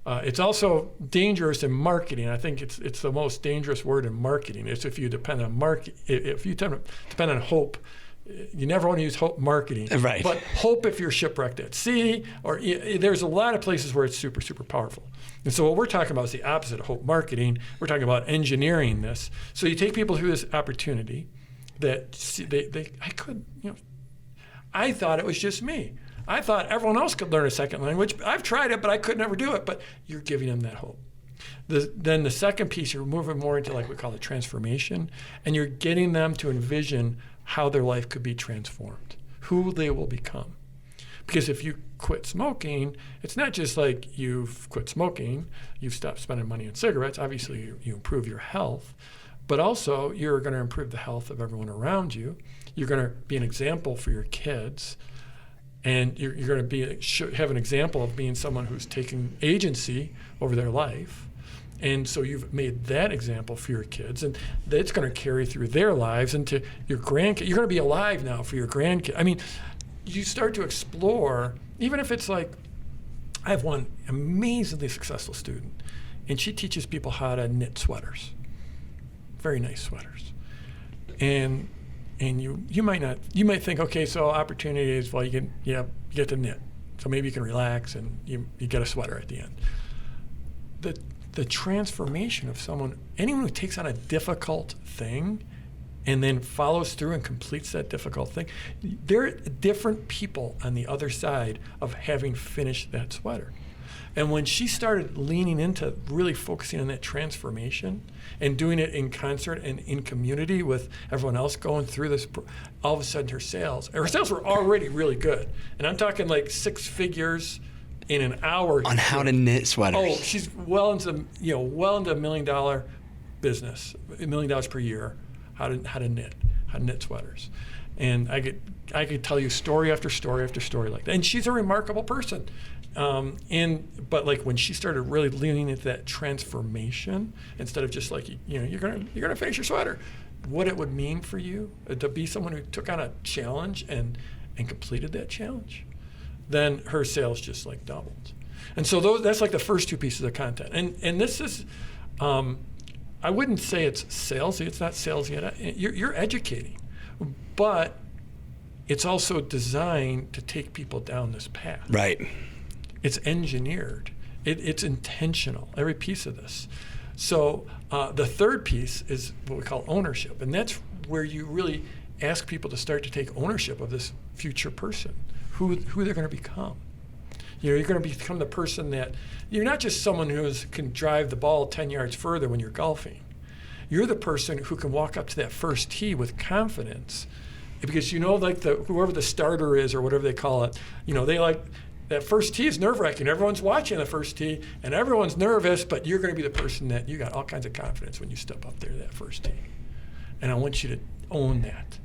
It's also dangerous in marketing. I think it's the most dangerous word in marketing. It's if you depend on depend on hope You never want to use hope marketing, right? But hope if you're shipwrecked at sea, or there's a lot of places where it's super, super powerful. And so what we're talking about is the opposite of hope marketing. We're talking about engineering this. So you take people through this opportunity that I thought it was just me. I thought everyone else could learn a second language. I've tried it, but I could never do it. But you're giving them that hope. Then the second piece, you're moving more into like we call it transformation, and you're getting them to envision how their life could be transformed, who they will become. Because if you quit smoking, it's not just like you've quit smoking, you've stopped spending money on cigarettes. Obviously, you improve your health, but also you're going to improve the health of everyone around you. You're going to be an example for your kids, and you're going to have an example of being someone who's taking agency over their life. And so you've made that example for your kids, and that's going to carry through their lives into your grandkids. You're going to be alive now for your grandkids. I mean, you start to explore, even if it's like, I have one amazingly successful student, and she teaches people how to knit sweaters, very nice sweaters. And you might think, okay, so opportunity is, well, you get to knit, so maybe you can relax and you get a sweater at the end. The transformation of anyone who takes on a difficult thing and then follows through and completes that difficult thing, they're different people on the other side of having finished that sweater. And when she started leaning into really focusing on that transformation and doing it in concert and in community with everyone else going through this, all of a sudden her sales were already really good. And I'm talking like 6 figures in an hour. On how to knit sweaters. Oh, she's well into $1 million business, $1 million per year. How to knit sweaters, and I could tell you story after story after story like that. And she's a remarkable person. But like when she started really leaning into that transformation, instead of just like you're gonna finish your sweater, what it would mean for you to be someone who took on a challenge and completed that challenge, then her sales just like doubled. And so that's like the first 2 pieces of content. And this is, I wouldn't say it's salesy. It's not salesy yet. You're educating, but it's also designed to take people down this path. Right. It's engineered. It's intentional, every piece of this. So the third piece is what we call ownership. And that's where you really ask people to start to take ownership of this future person, who they're going to become. You're going to become the person that, you're not just someone who can drive the ball 10 yards further when you're golfing. You're the person who can walk up to that first tee with confidence, because like whoever the starter is or whatever they call it, they like, that first tee is nerve-wracking. Everyone's watching the first tee, and everyone's nervous, but you're going to be the person that you got all kinds of confidence when you step up there to that first tee. And I want you to own that.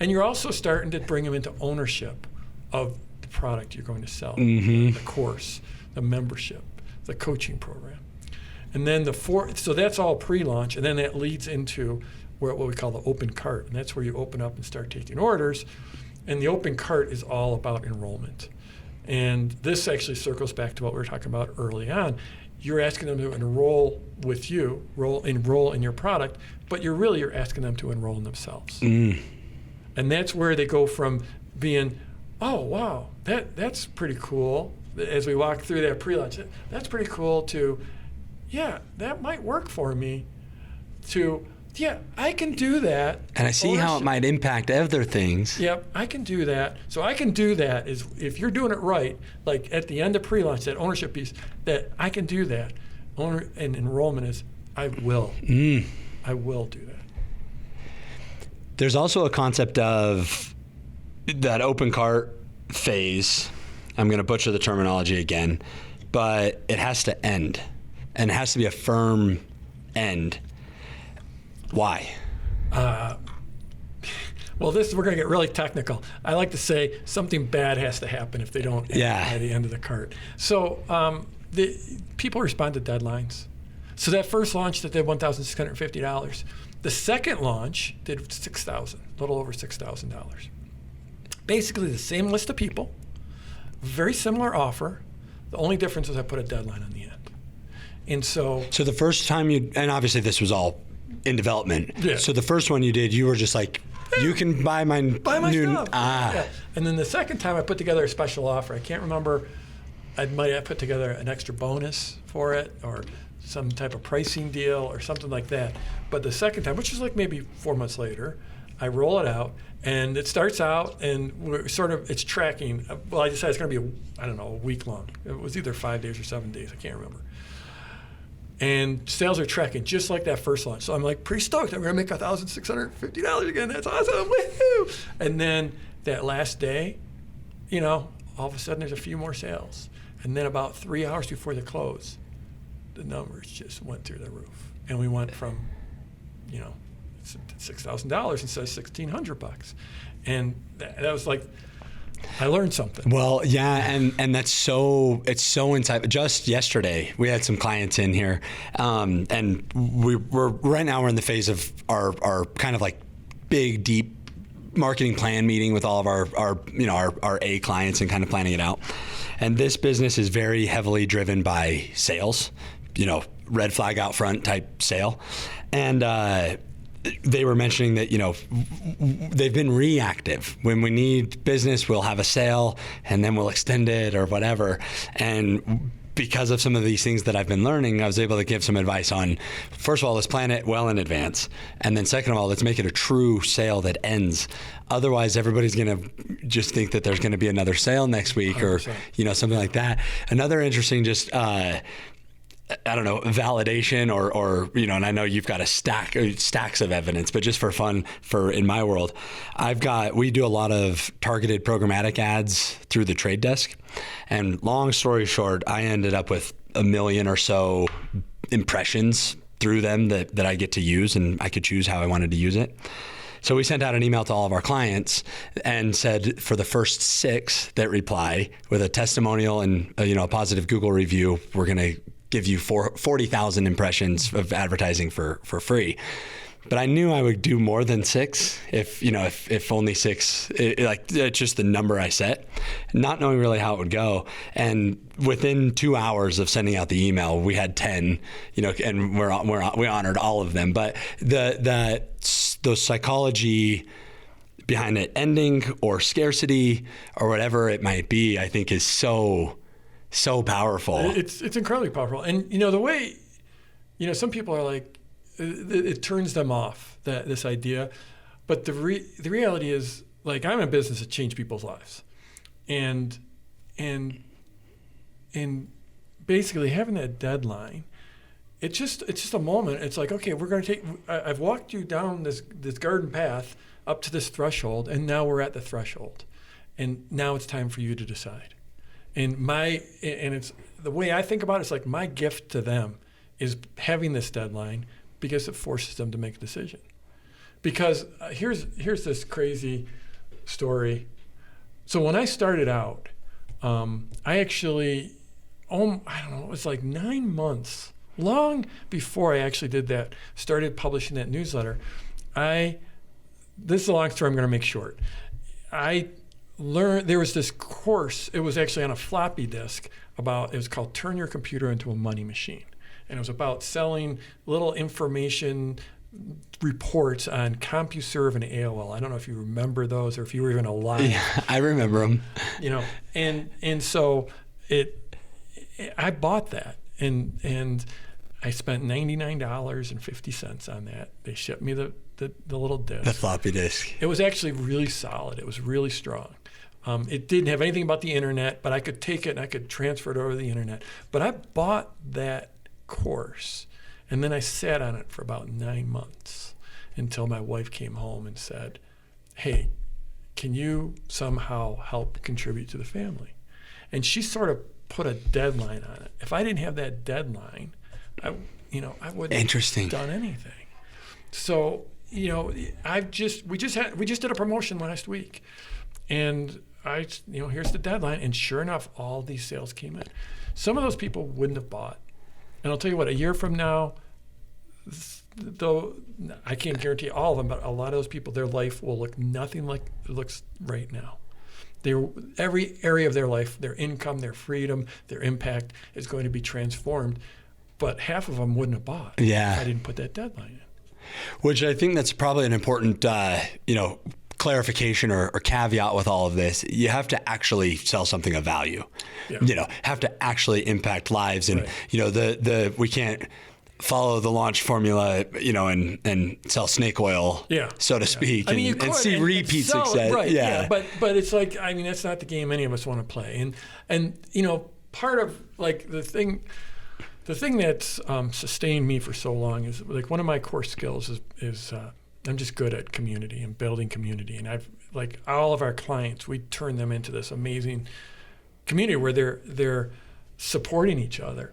And you're also starting to bring them into ownership of the product you're going to sell, the course, the membership, the coaching program. And then so that's all pre-launch, and then that leads into what we call the open cart, and that's where you open up and start taking orders. And the open cart is all about enrollment. And this actually circles back to what we were talking about early on. You're asking them to enroll with you, enroll in your product, but you're asking them to enroll in themselves. And that's where they go from being, oh, wow, that's pretty cool, as we walk through that pre-launch, that's pretty cool, to, yeah, that might work for me, to, yeah, I can do that. And I see how it might impact other things. Yep, I can do that. So I can do that is if you're doing it right, like at the end of pre-launch, that ownership piece, that I can do that. And enrollment is, I will. I will do that. There's also a concept of that open cart phase. I'm going to butcher the terminology again, but it has to end, and it has to be a firm end. Why? Well, we're going to get really technical. I like to say something bad has to happen if they don't end by the end of the cart. So the people respond to deadlines. So that first launch that did $1,650. The second launch did $6,000, a little over $6,000. Basically the same list of people, very similar offer. The only difference is I put a deadline on the end. And so Yeah. So the first one you did, you were just like, You can buy my new stuff. Yeah. And then the second time I put together a special offer. I can't remember. I might have put together an extra bonus for it or some type of pricing deal or something like that. But the second time, which is like maybe 4 months later, I roll it out, and it starts out, and it's tracking. Well, I decided it's going to be, a week long. It was either 5 days or 7 days. I can't remember. And sales are tracking just like that first launch. So I'm like pretty stoked. I'm going to make $1,650 again. That's awesome. Woohoo! And then that last day, all of a sudden there's a few more sales. And then about 3 hours before the close, the numbers just went through the roof. And we went from, $6,000 instead of $1,600. And that was like, I learned something. Well, yeah, and it's so insightful. Just yesterday, we had some clients in here, and we're right now we're in the phase of our kind of like big, deep marketing plan meeting with all of our A clients and kind of planning it out. And this business is very heavily driven by sales, red flag out front type sale, and they were mentioning that, they've been reactive. When we need business, we'll have a sale and then we'll extend it or whatever. And because of some of these things that I've been learning, I was able to give some advice on, first of all, let's plan it well in advance. And then second of all, let's make it a true sale that ends. Otherwise, everybody's going to just think that there's going to be another sale next week 100%. Or, something like that. Another interesting validation or and I know you've got stacks of evidence, but just for fun, in my world, we do a lot of targeted programmatic ads through the trade desk. And long story short, I ended up with 1 million or so impressions through them that I get to use, and I could choose how I wanted to use it. So we sent out an email to all of our clients and said, for the first 6 that reply with a testimonial and a positive Google review, we're going to give you 40,000 impressions of advertising for free. But I knew I would do more than 6 if only 6, it's just the number I set, not knowing really how it would go. And within 2 hours of sending out the email, we had 10, and we honored all of them. But those psychology behind it ending or scarcity or whatever it might be, I think is so powerful. It's incredibly powerful. And, the way, some people are like, it turns them off, this idea. But the reality is, like, I'm in business to change people's lives. And basically having that deadline, it's just a moment. It's like, okay, we're going to I've walked you down this garden path up to this threshold, and now we're at the threshold. And now it's time for you to decide. And it's the way I think about it, it's like my gift to them is having this deadline, because it forces them to make a decision. Because here's this crazy story. So when I started out, I actually, it was like 9 months, long before I actually did that, started publishing that newsletter. This is a long story I'm going to make short. I learned, there was this course, it was actually on a floppy disk it was called Turn Your Computer into a Money Machine. And it was about selling little information reports on CompuServe and AOL. I don't know if you remember those or if you were even alive. Yeah, I remember them. And so I bought that and I spent $99.50 on that. They shipped me the little disc. The floppy disk. It was actually really solid. It was really strong. It didn't have anything about the internet, but I could take it and I could transfer it over the internet. But I bought that course, and then I sat on it for about 9 months until my wife came home and said, hey, can you somehow help contribute to the family? And she sort of put a deadline on it. If I didn't have that deadline, I wouldn't have done anything. So, we just did a promotion last week, and here's the deadline, and sure enough, all these sales came in. Some of those people wouldn't have bought. And I'll tell you what, a year from now, though I can't guarantee all of them, but a lot of those people, their life will look nothing like it looks right now. Every area of their life, their income, their freedom, their impact is going to be transformed. But half of them wouldn't have bought if I didn't put that deadline in. Which I think that's probably an important, clarification or caveat with all of this. You have to actually sell something of value, have to actually impact lives. And, we can't follow the launch formula, and sell snake oil, so to speak, and see repeat success. Right. Yeah. But it's like, that's not the game any of us want to play. And part of like the thing that's sustained me for so long is like one of my core skills is I'm just good at community and building community. And I've like all of our clients, we turn them into this amazing community where they're supporting each other.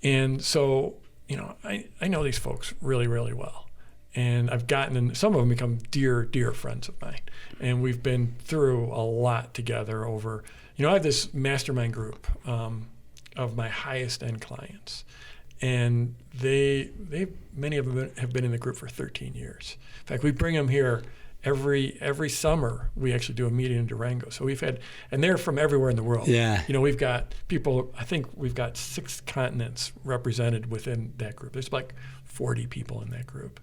And so, I know these folks really, really well. And I've some of them become dear, dear friends of mine. And we've been through a lot together over, I have this mastermind group of my highest end clients. And many of them have been in the group for 13 years. In fact, we bring them here every summer. We actually do a meeting in Durango. So and they're from everywhere in the world. Yeah. We've got people, I think we've got 6 continents represented within that group. There's like 40 people in that group.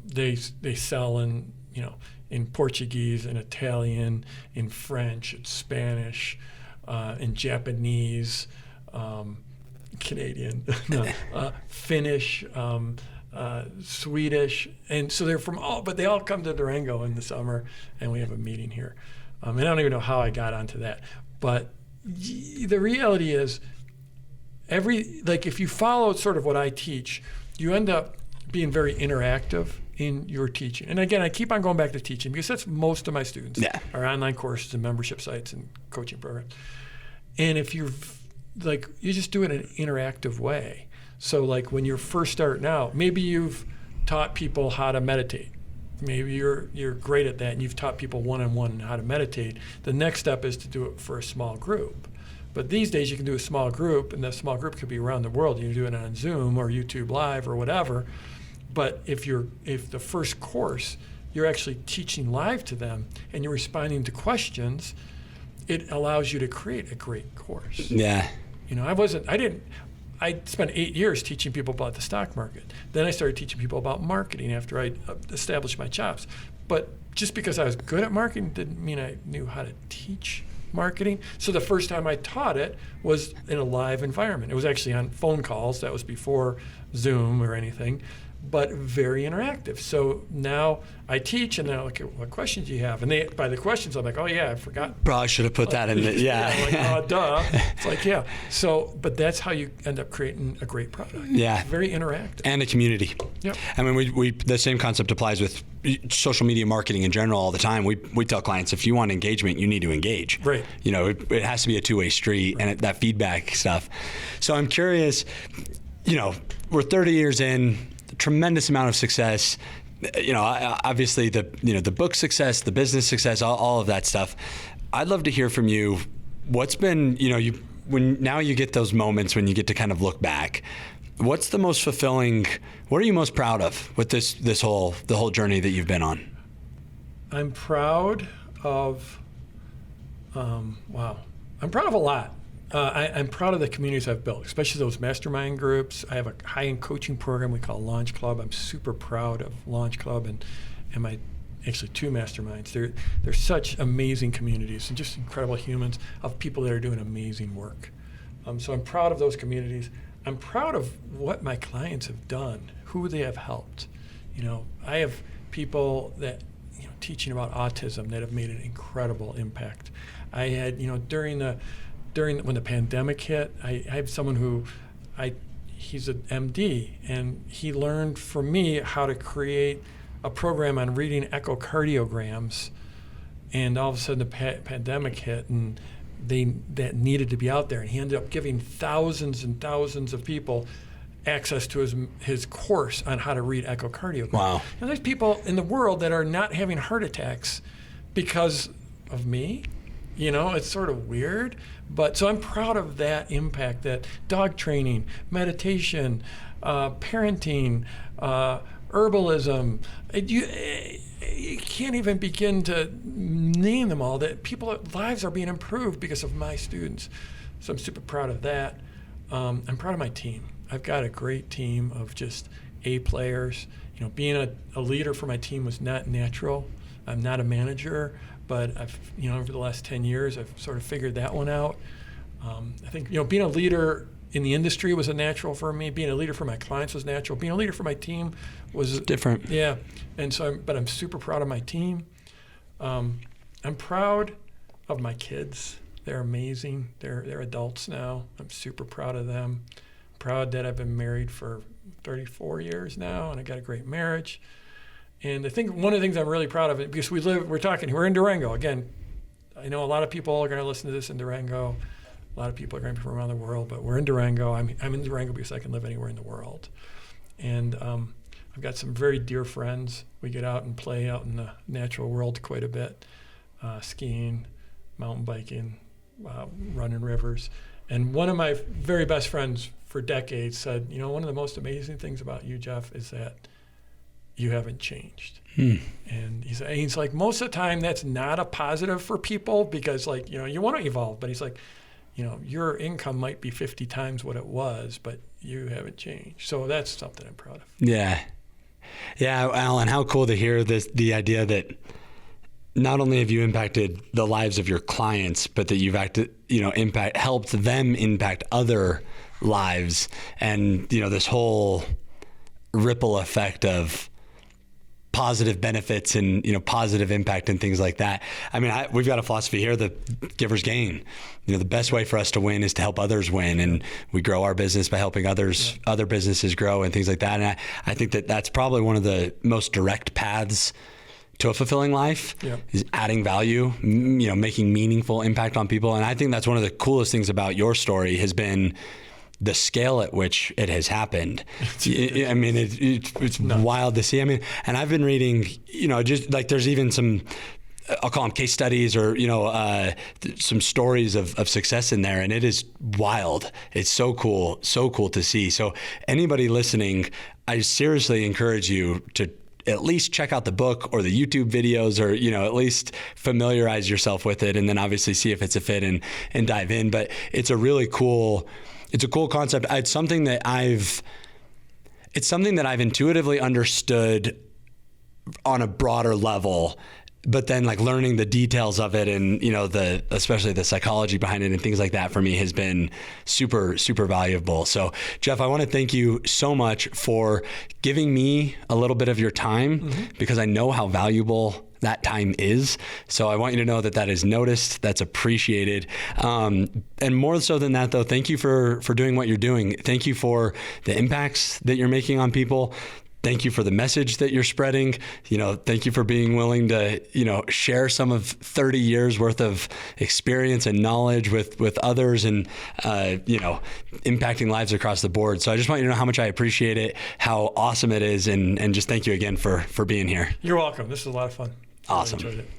They sell in Portuguese, in Italian, in French, in Spanish, in Japanese, Canadian, Finnish, Swedish, and so they're from but they all come to Durango in the summer, and we have a meeting here. And I don't even know how I got onto that, but the reality is, if you follow sort of what I teach, you end up being very interactive in your teaching. And again, I keep on going back to teaching because that's most of my students, are online courses and membership sites and coaching programs. And if you just do it in an interactive way. So like when you're first starting out, maybe you've taught people how to meditate. Maybe you're great at that and you've taught people one-on-one how to meditate. The next step is to do it for a small group. But these days you can do a small group, and that small group could be around the world. You can do it on Zoom or YouTube Live or whatever. But if the first course, you're actually teaching live to them and you're responding to questions, it allows you to create a great course. Yeah. I spent 8 years teaching people about the stock market. Then I started teaching people about marketing after I established my chops. But just because I was good at marketing didn't mean I knew how to teach marketing. So the first time I taught it was in a live environment. It was actually on phone calls. That was before Zoom or anything, but very interactive. So now I teach, and they're like, what questions do you have? And by the questions, I'm like, oh yeah, I forgot. Probably should have put that in the, duh. It's like, yeah. So, but that's how you end up creating a great product. Yeah. Very interactive. And a community. Yep. I mean, we the same concept applies with social media marketing in general all the time. We tell clients, if you want engagement, you need to engage. Right. It has to be a two-way street, right. And that feedback stuff. So I'm curious, we're 30 years in, tremendous amount of success. Obviously the book success, the business success, all of that stuff. I'd love to hear from you. What's been, when now you get those moments when you get to kind of look back, what's the most fulfilling, what are you most proud of with the whole journey that you've been on? I'm proud of, I'm proud of a lot. I'm proud of the communities I've built, especially those mastermind groups. I have a high-end coaching program we call Launch Club. I'm super proud of Launch Club and my actually 2 masterminds. They're such amazing communities and just incredible humans of people that are doing amazing work. So I'm proud of those communities. I'm proud of what my clients have done, who they have helped. I have people that teaching about autism that have made an incredible impact. I had when the pandemic hit, I have someone he's an MD, and he learned from me how to create a program on reading echocardiograms, and all of a sudden the pandemic hit, and that needed to be out there, and he ended up giving thousands and thousands of people access to his course on how to read echocardiograms. Wow. There's people in the world that are not having heart attacks because of me. It's sort of weird, but so I'm proud of that impact, that dog training, meditation, parenting, herbalism. You can't even begin to name them all. That people's lives are being improved because of my students. So I'm super proud of that. I'm proud of my team. I've got a great team of just A players. Being a leader for my team was not natural. I'm not a manager, but over the last 10 years, I've sort of figured that one out. I think, being a leader in the industry was a natural for me. Being a leader for my clients was natural. Being a leader for my team was different. Yeah. And so, but I'm super proud of my team. I'm proud of my kids. They're amazing. They're adults now. I'm super proud of them. Proud that I've been married for 34 years now, and I got a great marriage. And I think one of the things I'm really proud of it, because we're in Durango. Again, I know a lot of people are going to listen to this in Durango. A lot of people are going to be from around the world, but we're in Durango. I'm in Durango because I can live anywhere in the world. And I've got some very dear friends. We get out and play out in the natural world quite a bit, skiing, mountain biking, running rivers. And one of my very best friends for decades said, one of the most amazing things about you, Jeff, is that you haven't changed. And he's like, most of the time that's not a positive for people because you want to evolve, but he's like, your income might be 50 times what it was, but you haven't changed. So that's something I'm proud of. Yeah. Yeah, Alan, how cool to hear the idea that not only have you impacted the lives of your clients, but that you've helped them impact other lives, and this whole ripple effect of positive benefits and positive impact and things like that. I mean, we've got a philosophy here that givers gain. The best way for us to win is to help others win, and we grow our business by helping other businesses grow and things like that. And I think that's probably one of the most direct paths to a fulfilling life. Is adding value, making meaningful impact on people. And I think that's one of the coolest things about your story has been the scale at which it has happened. It's wild to see. And I've been reading, just like there's even some, I'll call them case studies or, some stories of success in there. And it is wild. It's so cool to see. So anybody listening, I seriously encourage you to at least check out the book or the YouTube videos, or, at least familiarize yourself with it, and then obviously see if it's a fit and dive in. But it's a really cool concept. It's something that I've intuitively understood on a broader level, but then learning the details of it and, especially the psychology behind it and things like that for me has been super, super valuable. So Jeff, I want to thank you so much for giving me a little bit of your time, because I know how valuable that time is. So I want you to know that is noticed, that's appreciated. And more so than that though, thank you for doing what you're doing. Thank you for the impacts that you're making on people. Thank you for the message that you're spreading. Thank you for being willing to, share some of 30 years worth of experience and knowledge with others and, impacting lives across the board. So I just want you to know how much I appreciate it, how awesome it is. And just thank you again for being here. You're welcome. This was a lot of fun. Awesome. I really enjoyed it.